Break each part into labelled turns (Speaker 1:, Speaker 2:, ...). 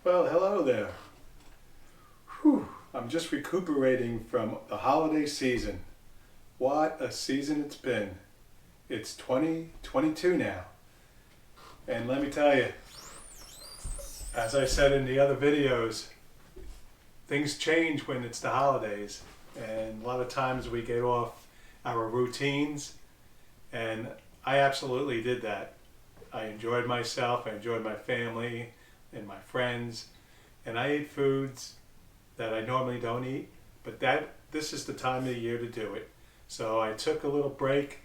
Speaker 1: Well, hello there. Whew. I'm just recuperating from the holiday season. What a season it's been. It's 2022 now. And let me tell you, as I said in the other videos, things change when it's the holidays. And a lot of times we get off our routines. And I absolutely did that. I enjoyed myself, I enjoyed my family and my friends, and I ate foods that I normally don't eat, but this is the time of the year to do it. So I took a little break,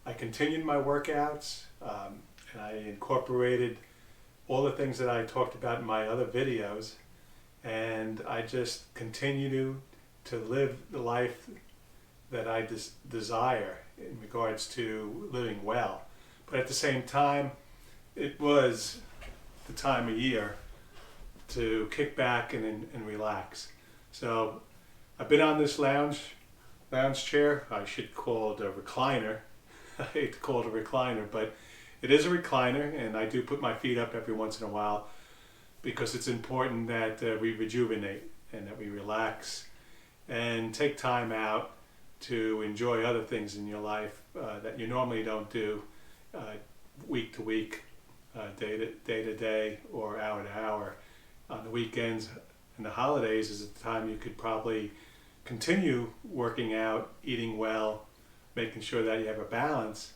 Speaker 1: I continued my workouts, and I incorporated all the things that I talked about in my other videos, and I just continue to live the life that I desire in regards to living well. But at the same time, it was the time of year to kick back and relax. So I've been on this lounge chair. I should call it a recliner. I hate to call it a recliner, but it is a recliner, and I do put my feet up every once in a while because it's important that we rejuvenate and that we relax and take time out to enjoy other things in your life that you normally don't do week to week, day to day, or hour to hour. On the weekends and the holidays is the time you could probably continue working out, eating well, making sure that you have a balance.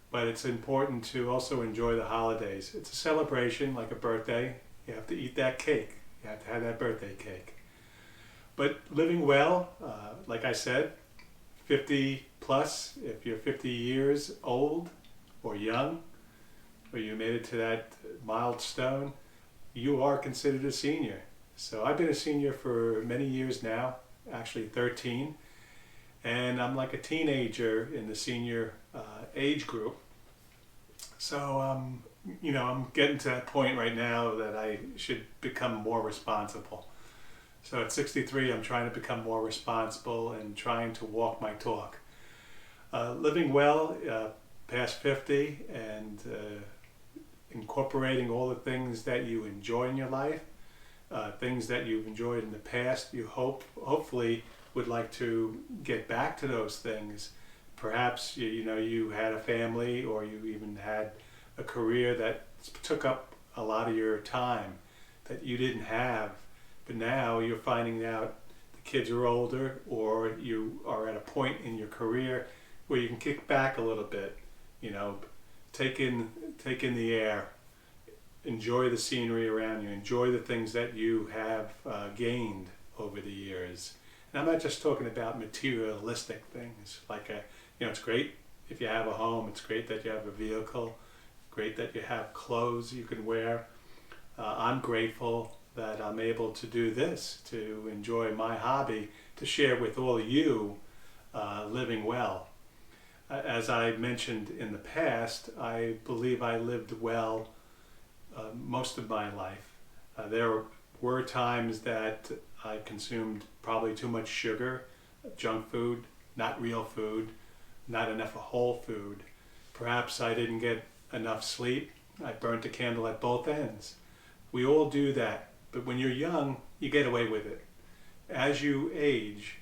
Speaker 1: But it's important to also enjoy the holidays. It's a celebration, like a birthday. You have to eat that cake. You have to have that birthday cake. But living well, like I said, 50 plus, if you're 50 years old or young, or you made it to that milestone, you are considered a senior. So I've been a senior for many years now, actually 13, and I'm like a teenager in the senior age group. So I'm getting to that point right now that I should become more responsible. So at 63, I'm trying to become more responsible and trying to walk my talk. Living well past 50 and incorporating all the things that you enjoy in your life, things that you've enjoyed in the past. You hopefully would like to get back to those things. Perhaps you had a family, or you even had a career that took up a lot of your time that you didn't have, but now you're finding out the kids are older, or you are at a point in your career where you can kick back a little bit, take in the air, enjoy the scenery around you, enjoy the things that you have gained over the years. And I'm not just talking about materialistic things, like it's great if you have a home, it's great that you have a vehicle, great that you have clothes you can wear. I'm grateful that I'm able to do this, to enjoy my hobby, to share with all of you living well. As I mentioned in the past, I believe I lived well most of my life. There were times that I consumed probably too much sugar, junk food, not real food, not enough whole food. Perhaps I didn't get enough sleep. I burnt the candle at both ends. We all do that, but when you're young, you get away with it. As you age,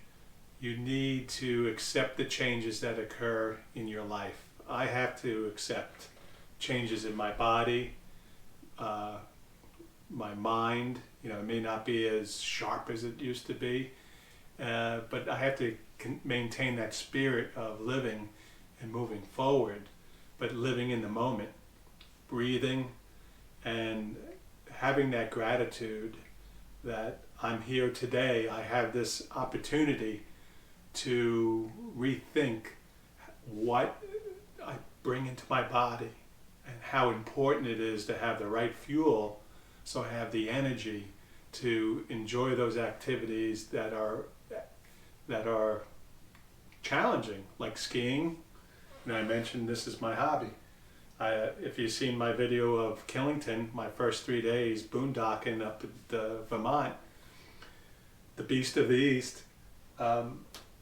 Speaker 1: you need to accept the changes that occur in your life. I have to accept changes in my body, my mind. It may not be as sharp as it used to be, but I have to maintain that spirit of living and moving forward, but living in the moment, breathing, and having that gratitude that I'm here today. I have this opportunity to rethink what I bring into my body and how important it is to have the right fuel, so I have the energy to enjoy those activities that are challenging, like skiing. I mentioned this is my hobby. If you've seen my video of Killington, my first 3 days boondocking up at Vermont, the beast of the East,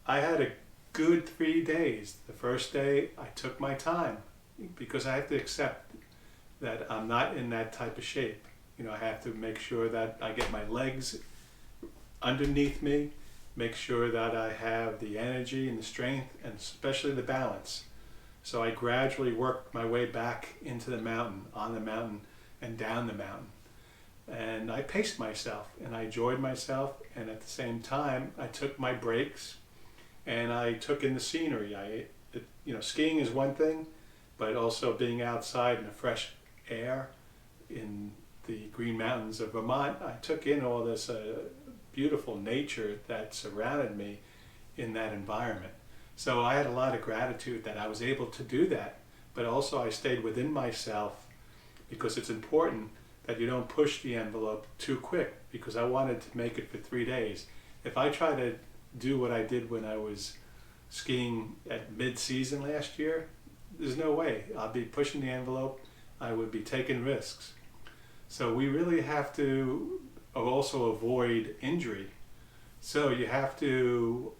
Speaker 1: I had a good 3 days. The first day I took my time because I have to accept that I'm not in that type of shape. I have to make sure that I get my legs underneath me, make sure that I have the energy and the strength and especially the balance. So I gradually worked my way back into the mountain, on the mountain, and down the mountain. And I paced myself and I enjoyed myself, and at the same time I took my breaks and I took in the scenery. Skiing is one thing, but also being outside in the fresh air in the Green Mountains of Vermont, I took in all this beautiful nature that surrounded me in that environment. So I had a lot of gratitude that I was able to do that, but also I stayed within myself, because it's important that you don't push the envelope too quick, because I wanted to make it for 3 days. If I try to do what I did when I was skiing at mid-season last year, there's no way. I'll be pushing the envelope. I would be taking risks. So we really have to also avoid injury. So you have to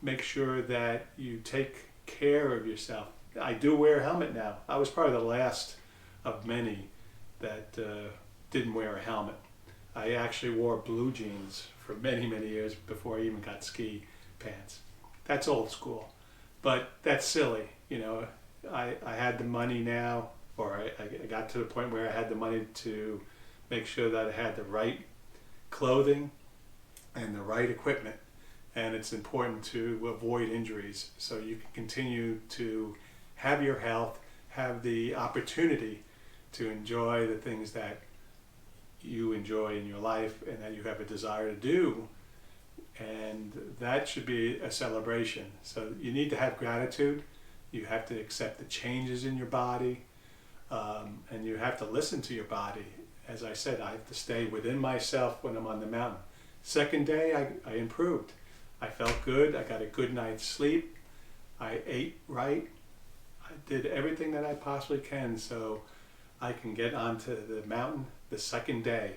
Speaker 1: make sure that you take care of yourself. I do wear a helmet now. I was probably the last of many that didn't wear a helmet. I actually wore blue jeans for many, many years before I even got ski pants. That's old school, but that's silly. I had the money now, or I got to the point where I had the money to make sure that I had the right clothing and the right equipment. And it's important to avoid injuries so you can continue to have your health, have the opportunity to enjoy the things that you enjoy in your life and that you have a desire to do. And that should be a celebration. So you need to have gratitude. You have to accept the changes in your body, and you have to listen to your body. As I said, I have to stay within myself when I'm on the mountain. Second day, I improved. I felt good. I got a good night's sleep. I ate right. I did everything that I possibly can so I can get onto the mountain the second day.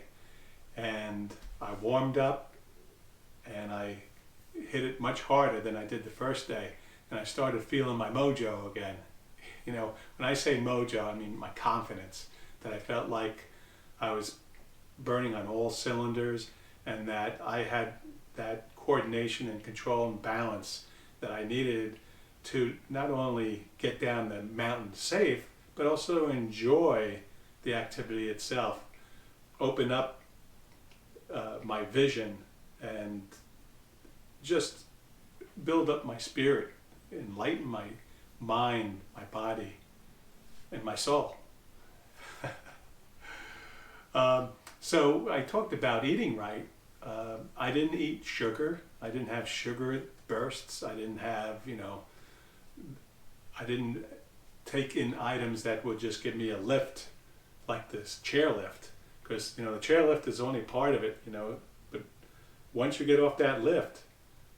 Speaker 1: And I warmed up and I hit it much harder than I did the first day. And I started feeling my mojo again. When I say mojo, I mean my confidence, that I felt like I was burning on all cylinders and that I had that coordination and control and balance that I needed to not only get down the mountain safe, but also enjoy the activity itself, open up my vision and just build up my spirit, enlighten my mind, my body, and my soul. So I talked about eating right. I didn't eat sugar. I didn't have sugar bursts. I didn't have, I didn't take in items that would just give me a lift, like this chairlift. Because, the chairlift is only part of it, but once you get off that lift,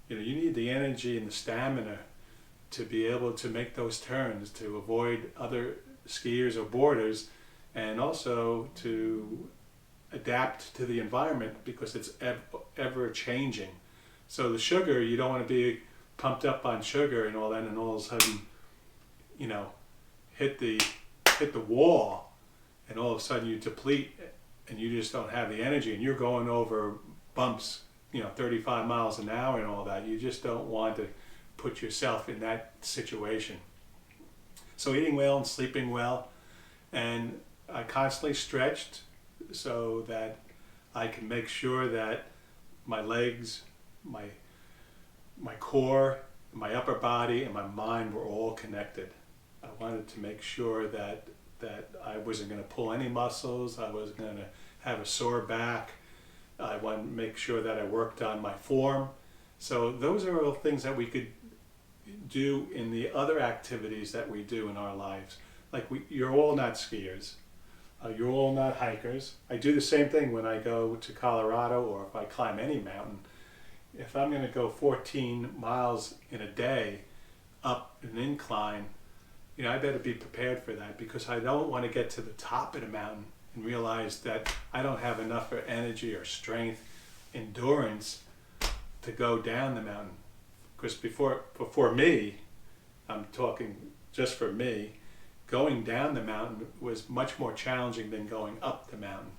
Speaker 1: you need the energy and the stamina to be able to make those turns, to avoid other skiers or boarders, and also to adapt to the environment because it's ever changing. So the sugar, you don't want to be pumped up on sugar and all that, and all of a sudden, hit the wall, and all of a sudden you deplete and you just don't have the energy, and you're going over bumps, 35 miles an hour and all that. You just don't want to put yourself in that situation. So eating well and sleeping well, and I constantly stretched so that I can make sure that my legs, my core, my upper body, and my mind were all connected. I wanted to make sure that I wasn't going to pull any muscles. I wasn't going to have a sore back. I wanted to make sure that I worked on my form. So those are all things that we could do in the other activities that we do in our lives. Like you're all not skiers. You're all not hikers. I do the same thing when I go to Colorado or if I climb any mountain. If I'm going to go 14 miles in a day up an incline, I better be prepared for that, because I don't want to get to the top of the mountain and realize that I don't have enough energy or strength, endurance to go down the mountain. Because before me, I'm talking just for me, going down the mountain was much more challenging than going up the mountain.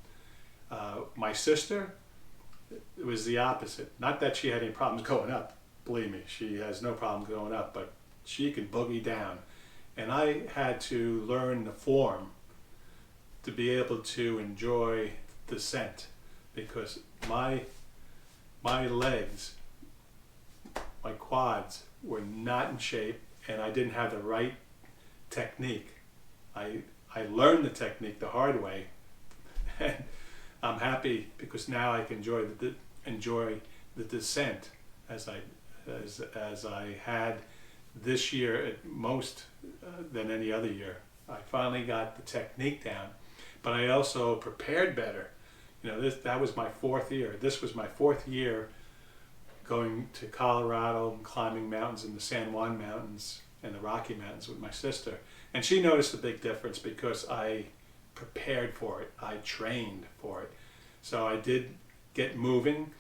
Speaker 1: My sister, it was the opposite. Not that she had any problems going up, believe me, she has no problem going up, but she could boogie down. And I had to learn the form to be able to enjoy the descent, because my legs, my quads were not in shape, and I didn't have the right technique. I learned the technique the hard way, and I'm happy because now I can enjoy the descent as I had this year at most than any other year. I finally got the technique down, but I also prepared better. You know, that was my 4th year. This was my 4th year going to Colorado and climbing mountains in the San Juan Mountains and the Rocky Mountains with my sister. And she noticed a big difference because I prepared for it. I trained for it. So I did get moving.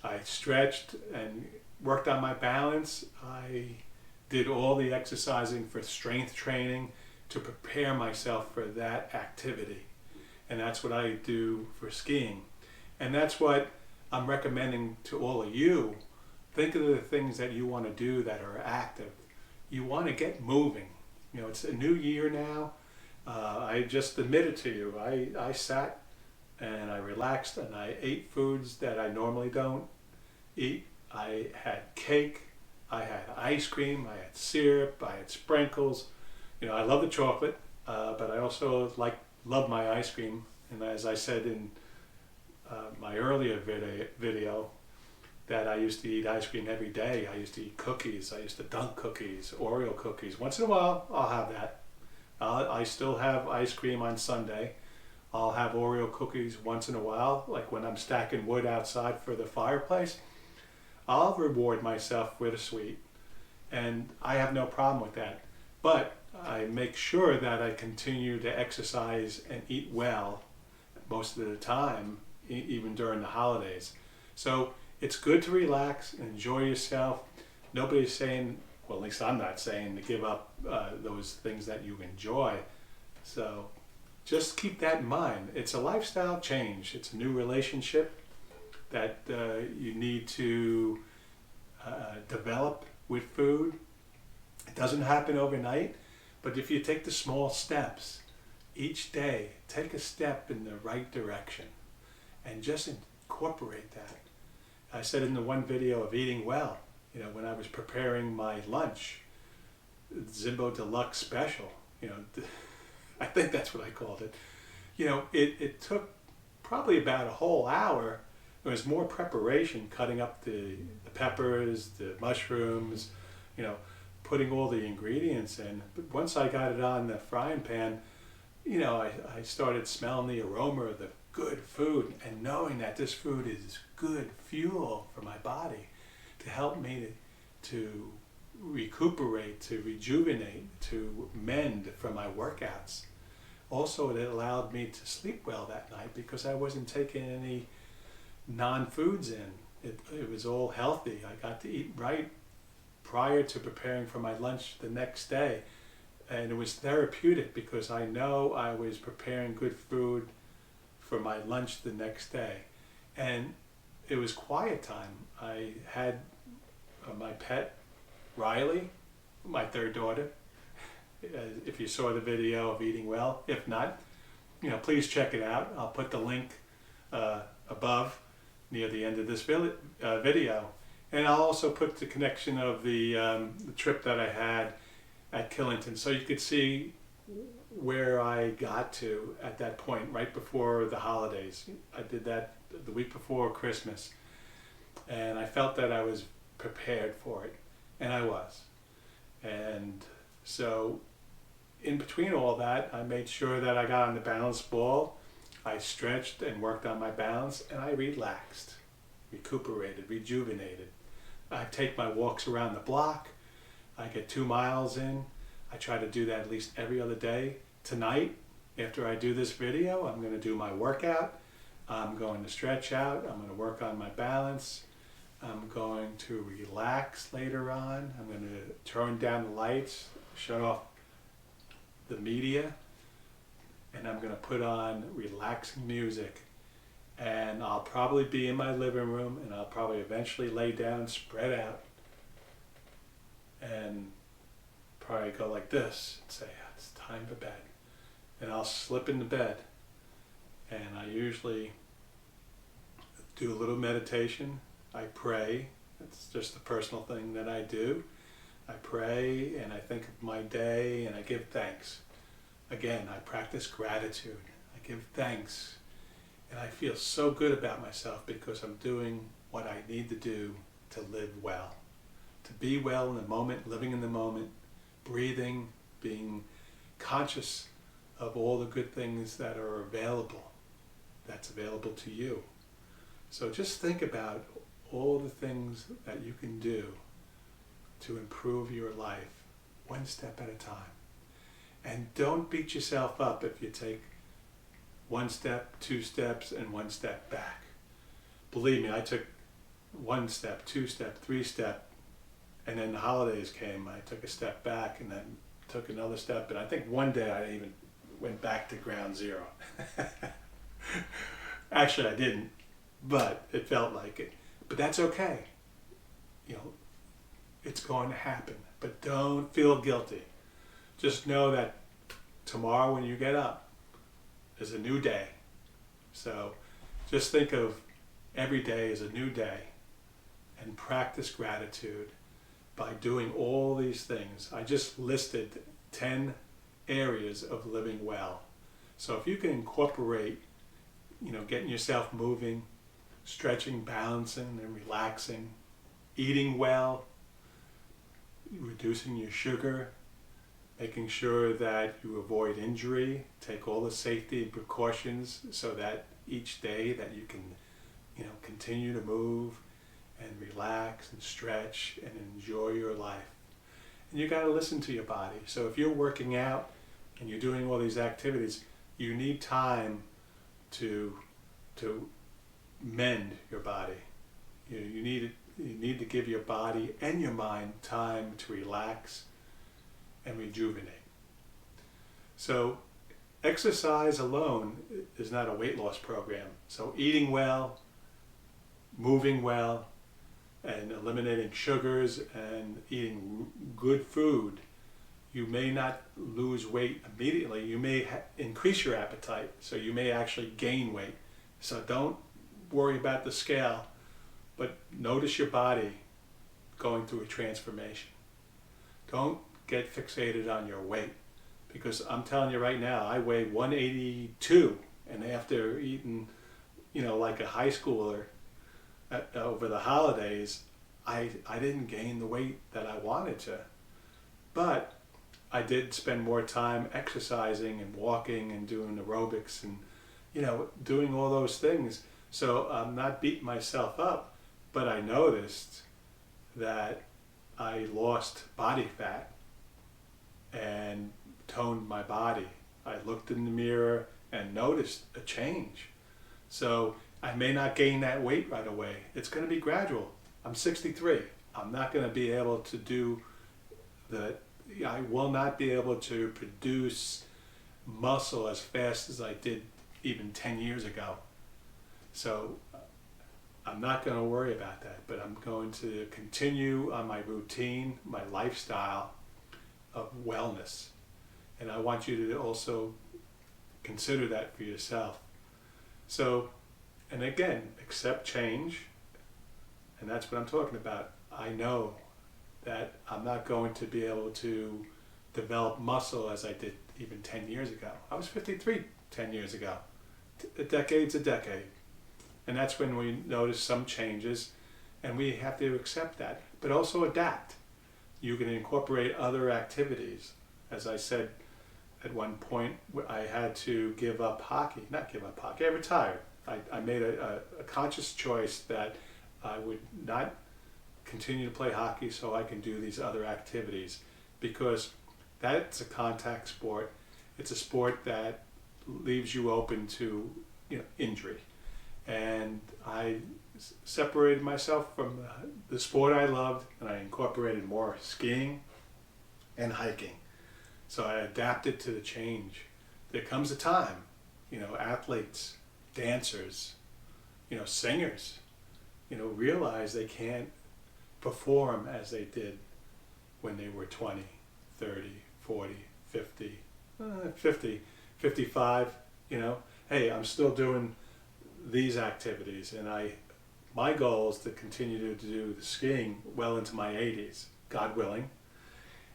Speaker 1: I stretched and worked on my balance. I did all the exercising for strength training to prepare myself for that activity. And that's what I do for skiing. And that's what I'm recommending to all of you. Think of the things that you want to do that are active. You want to get moving. You know, it's a new year now. I just admitted to you, I sat and I relaxed and I ate foods that I normally don't eat. I had cake, I had ice cream, I had syrup, I had sprinkles. You know, I love the chocolate, but I also love my ice cream. And as I said in my earlier video, that I used to eat ice cream every day. I used to eat cookies. I used to dunk cookies, Oreo cookies. Once in a while, I'll have that. I still have ice cream on Sunday. I'll have Oreo cookies once in a while, like when I'm stacking wood outside for the fireplace. I'll reward myself with a sweet, and I have no problem with that. But I make sure that I continue to exercise and eat well most of the time, even during the holidays. So it's good to relax and enjoy yourself. Nobody's saying, well, at least I'm not saying to give up those things that you enjoy. So just keep that in mind. It's a lifestyle change. It's a new relationship that you need to develop with food. It doesn't happen overnight, but if you take the small steps each day, take a step in the right direction and just incorporate that. I said in the one video of eating well, you know, when I was preparing my lunch, Zimbo Deluxe Special, you know, I think that's what I called it. You know, it took probably about a whole hour. There was more preparation, cutting up the peppers, the mushrooms, you know, putting all the ingredients in. But once I got it on the frying pan, you know, I started smelling the aroma of the good food and knowing that this food is good fuel for my body to help me to recuperate, to rejuvenate, to mend from my workouts. Also, it allowed me to sleep well that night because I wasn't taking any non-foods in. It was all healthy. I got to eat right prior to preparing for my lunch the next day. And it was therapeutic because I know I was preparing good food for my lunch the next day. And it was quiet time. I had my pet, Riley, my 3rd daughter. If you saw the video of eating well, if not, you know, please check it out. I'll put the link above near the end of this video. And I'll also put the connection of the trip that I had at Killington, so you could see where I got to at that point, right before the holidays. I did that the week before Christmas, and I felt that I was prepared for it, and I was. And so in between all that, I made sure that I got on the balance ball. I stretched and worked on my balance, and I relaxed, recuperated, rejuvenated. I take my walks around the block. I get 2 miles in. I try to do that at least every other day. Tonight, after I do this video, I'm going to do my workout. I'm going to stretch out. I'm going to work on my balance. I'm going to relax later on. I'm going to turn down the lights, shut off the media, and I'm going to put on relaxing music. And I'll probably be in my living room, and I'll probably eventually lay down, spread out, and probably go like this and say, it's time for bed. And I'll slip into bed. And I usually do a little meditation. I pray. It's just a personal thing that I do. I pray and I think of my day and I give thanks. Again, I practice gratitude. I give thanks. And I feel so good about myself because I'm doing what I need to do to live well. To be well in the moment, living in the moment, breathing, being conscious of all the good things that are available, that's available to you. So just think about all the things that you can do to improve your life one step at a time. And don't beat yourself up if you take one step, 2 steps, and 1 step back. Believe me, I took 1 step, 2 step, 3 step, and then the holidays came. I took a step back and then took another step, and I think one day I even went back to ground zero. Actually, I didn't, but it felt like it. But that's okay. You know, it's going to happen. But don't feel guilty. Just know that tomorrow when you get up is a new day. So just think of every day as a new day and practice gratitude by doing all these things. I just listed 10 areas of living well. So if you can incorporate, getting yourself moving, stretching, balancing, and relaxing, eating well, reducing your sugar, making sure that you avoid injury, take all the safety and precautions so that each day that you can, continue to move and relax and stretch and enjoy your life. And you got to listen to your body. So if you're working out and you're doing all these activities, you need time to mend your body. You need to give your body and your mind time to relax and rejuvenate. So exercise alone is not a weight loss program. So eating well, moving well, and eliminating sugars and eating good food, you may not lose weight immediately. You may increase your appetite, so you may actually gain weight. So don't worry about the scale, but notice your body going through a transformation. Don't get fixated on your weight, because I'm telling you right now, I weigh 182, and after eating, like a high schooler over the holidays, I didn't gain the weight that I wanted to. But I did spend more time exercising and walking and doing aerobics and, doing all those things. So I'm not beating myself up, but I noticed that I lost body fat and toned my body. I looked in the mirror and noticed a change. So I may not gain that weight right away. It's going to be gradual. I'm 63. I'm not going to be able to do I will not be able to produce muscle as fast as I did even 10 years ago. So I'm not going to worry about that, but I'm going to continue on my routine, my lifestyle of wellness. And I want you to also consider that for yourself. So, and again, accept change, and that's what I'm talking about. I know that I'm not going to be able to develop muscle as I did even 10 years ago. I was 53 10 years ago. A decade's a decade. And that's when we notice some changes, and we have to accept that, but also adapt. You can incorporate other activities. As I said at one point, I had to give up hockey. Not give up hockey, I retired. I made a conscious choice that I would not continue to play hockey so I can do these other activities, because that's a contact sport. It's a sport that leaves you open to injury. And I separated myself from the sport I loved, and I incorporated more skiing and hiking. So I adapted to the change. There comes a time, athletes, dancers, singers, realize they can't perform as they did when they were 20, 30, 40, 50, 50, 55, hey, I'm still doing these activities, and my goal is to continue to do the skiing well into my 80s, God willing.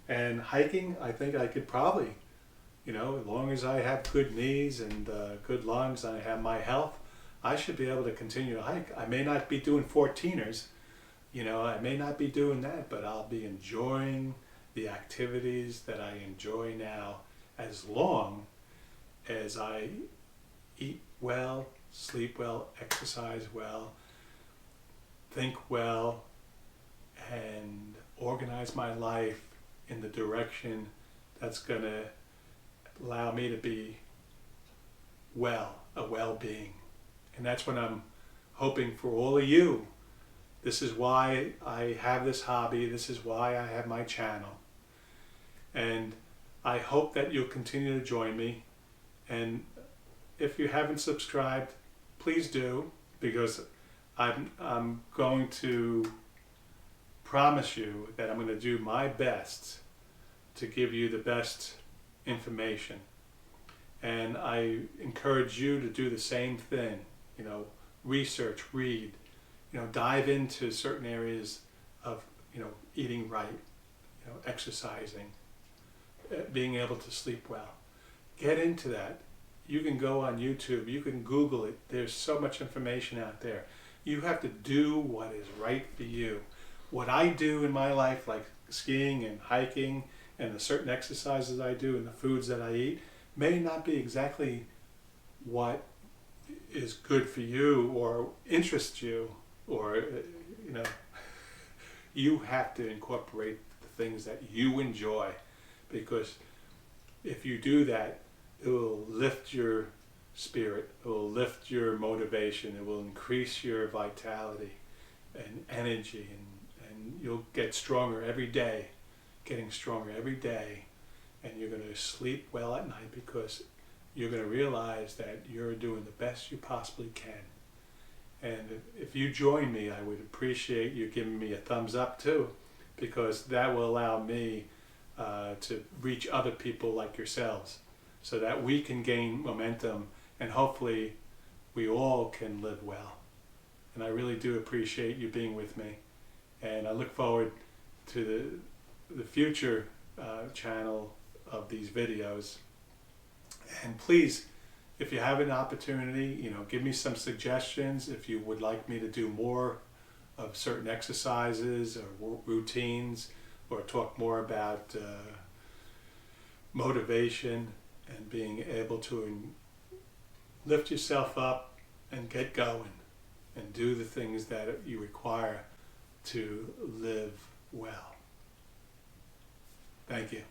Speaker 1: And hiking, I think I could probably, as long as I have good knees and good lungs and I have my health, I should be able to continue to hike. I may not be doing 14ers, I may not be doing that, but I'll be enjoying the activities that I enjoy now, as long as I eat well, sleep well, exercise well, think well, and organize my life in the direction that's going to allow me to be a well-being. And that's what I'm hoping for all of you. This is why I have this hobby. This is why I have my channel. And I hope that you'll continue to join me. And if you haven't subscribed, please do, because I'm going to promise you that I'm going to do my best to give you the best information. And I encourage you to do the same thing. Research, read, dive into certain areas of, eating right, exercising, being able to sleep well. Get into that. You can go on YouTube, you can Google it. There's so much information out there. You have to do what is right for you. What I do in my life, like skiing and hiking and the certain exercises I do and the foods that I eat, may not be exactly what is good for you or interests you, or you have to incorporate the things that you enjoy, because if you do that, it will lift your spirit, it will lift your motivation, it will increase your vitality and energy, and you'll get stronger every day, getting stronger every day, and you're going to sleep well at night because you're going to realize that you're doing the best you possibly can. And if you join me, I would appreciate you giving me a thumbs up too, because that will allow me to reach other people like yourselves, so that we can gain momentum and hopefully we all can live well. And I really do appreciate you being with me, and I look forward to the future channel of these videos. And please, if you have an opportunity, give me some suggestions. If you would like me to do more of certain exercises or routines, or talk more about motivation and being able to lift yourself up and get going and do the things that you require to live well. Thank you.